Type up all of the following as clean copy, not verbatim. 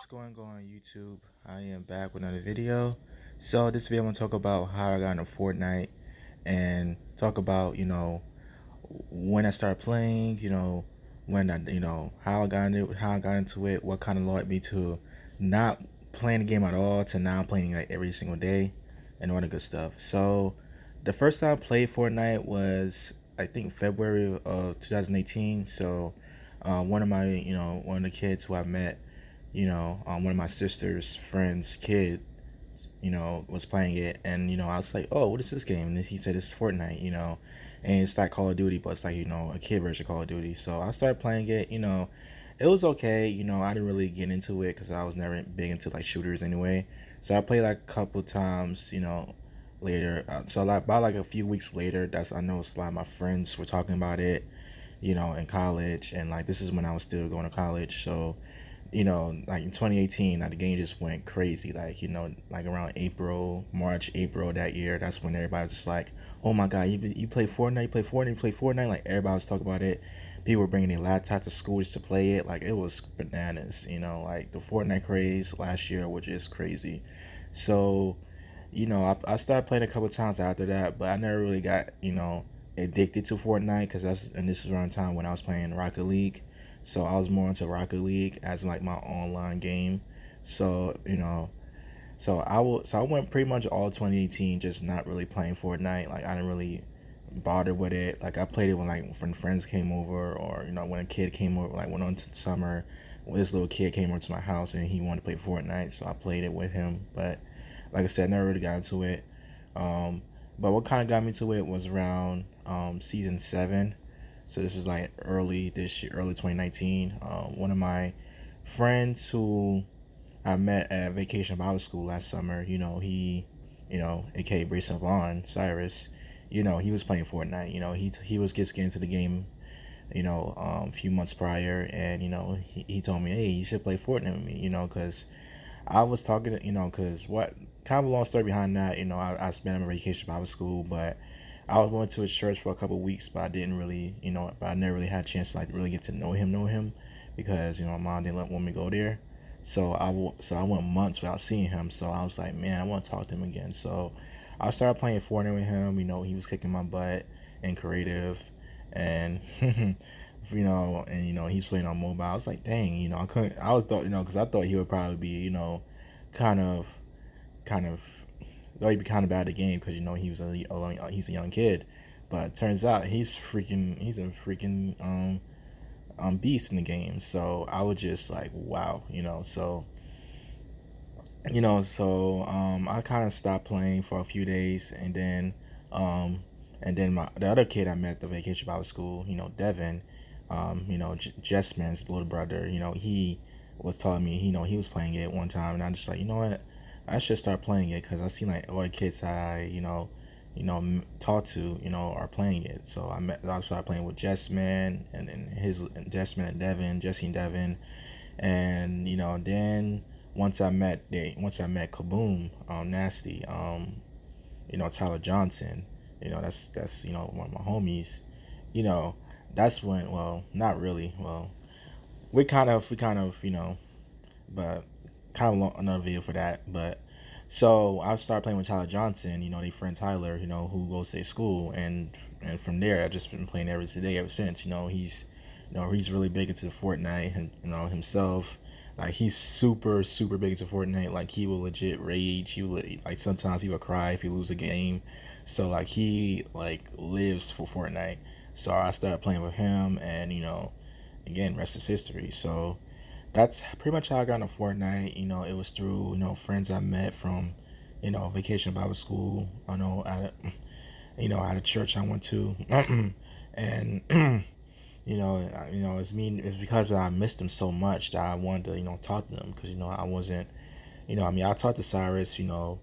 going on YouTube? I am back with another video. So this video I'm gonna talk about how I got into Fortnite and talk about when I started playing, when I how I got into it, what kind of led me to not playing the game at all to now playing like every single day and all the good stuff. So the first time I played Fortnite was I think February of 2018. So one of my one of the kids who I met one of my sister's friends' kid, was playing it, and I was like, oh, what is this game? And then he said it's Fortnite, and it's like Call of Duty, but it's like a kid version of Call of Duty. So I started playing it. It was okay. I didn't really get into it because I was never big into like shooters anyway. So I played like a couple times, later. So like about like a few weeks later, that's I know a lot of my friends were talking about it, in college, and like this is when I was still going to college. So like in 2018, like the game just went crazy. Like, like around March, April that year, that's when everybody was just like, oh my God, you play Fortnite, you play Fortnite. Like everybody was talking about it. People were bringing their laptops to school just to play it. Like it was bananas, like the Fortnite craze last year was just crazy. So, I started playing a couple times after that, but I never really got, addicted to Fortnite because this is around the time when I was playing Rocket League. So I was more into Rocket League as like my online game. So so I went pretty much all 2018 just not really playing Fortnite. Like I didn't really bother with it. Like I played it when friends came over, or when a kid came over, like went on to summer. When this little kid came over to my house and he wanted to play Fortnite, so I played it with him. But like I said, I never really got into it. Um, but what kind of got me to it was around season 7. So this was like early this year, early 2019. One of my friends who I met at Vacation Bible School last summer, aka Brayson Vaughn, Cyrus, he was playing Fortnite. He was just getting into the game, a few months prior, and he told me, hey, you should play Fortnite with me, because I was talking, because what kind of a long story behind that, I spent on vacation Bible school, but I was going to his church for a couple of weeks, but I didn't really, but I never really had a chance to like really get to know him, because my mom didn't want me to go there. So I went months without seeing him. So I was like, man, I want to talk to him again. So I started playing Fortnite with him. He was kicking my butt and creative, and he's playing on mobile. I was like, dang, I couldn't. I was thought, because I thought he would probably be, kind of, kind of, thought he'd be kind of bad at the game because he was he's a young kid, but it turns out he's a freaking beast in the game. So I was just like, wow, I kind of stopped playing for a few days, um, and then the other kid I met at the vacation Bible school, Devin, Jessman's little brother, he was telling me, he was playing it one time, and I'm just like, you know what, I should start playing it because I seen like all the kids I, talk to, are playing it. So I started playing with Jessman and Jessman and Devin, Jesse and Devin, and then once I met Kaboom, Nasty, Tyler Johnson, that's one of my homies, you know that's when, well, not really, well, we kind of but kind of another video for that. But so I started playing with Tyler Johnson, their friend Tyler, who goes to their school, and from there I just been playing every day ever since. He's really big into Fortnite, and himself. Like he's super big into Fortnite. Like he will legit rage. He will, like sometimes he will cry if he lose a game. So like he like lives for Fortnite. So I started playing with him, and again, rest is history. So that's pretty much how I got into Fortnite. It was through friends I met from Vacation Bible School. I know at a church I went to, and it's because I missed them so much that I wanted to talk to them, because I wasn't, I talked to Cyrus, on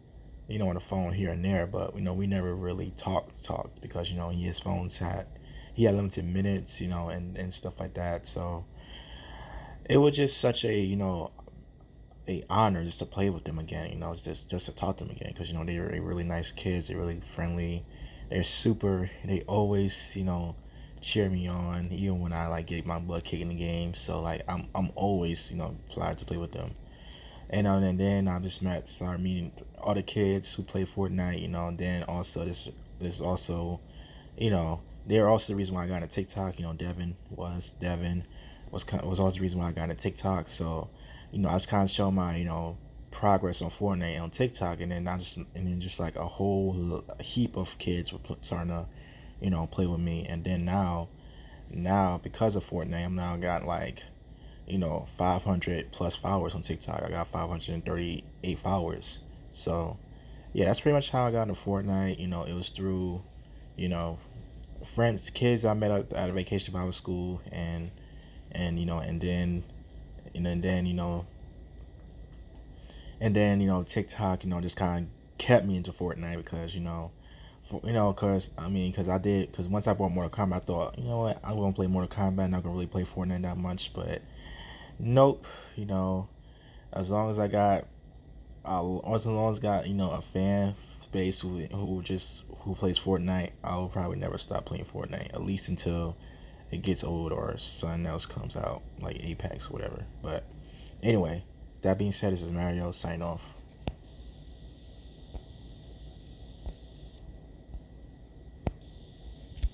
the phone here and there, but we never really talked because his phones he had limited minutes, and stuff like that. So it was just such a honor just to play with them again. Just to talk to them again, because they're really nice kids. They're really friendly. They always cheer me on even when I like get my butt kicked in the game. So like I'm always glad to play with them. And then I just started meeting other kids who play Fortnite, and then also this also, they're also the reason why I got into TikTok. Devin was also the reason why I got into TikTok. So, I was kind of showing my progress on Fortnite on TikTok, and then just like a whole heap of kids were starting to play with me, and then now because of Fortnite, I'm now got like 500 plus followers on TikTok. I got 538 followers. So yeah, that's pretty much how I got into Fortnite. It was through you know friends, kids I met at a vacation Bible school, and then and then TikTok just kind of kept me into Fortnite because because once I bought Mortal Kombat, I thought, I'm gonna play Mortal Kombat, not gonna really play Fortnite that much, but nope. you know as long as I got as long as I got a fan base who plays Fortnite, I'll probably never stop playing Fortnite, at least until it gets old or something else comes out like Apex or whatever. But anyway, that being said, this is Mario signing off.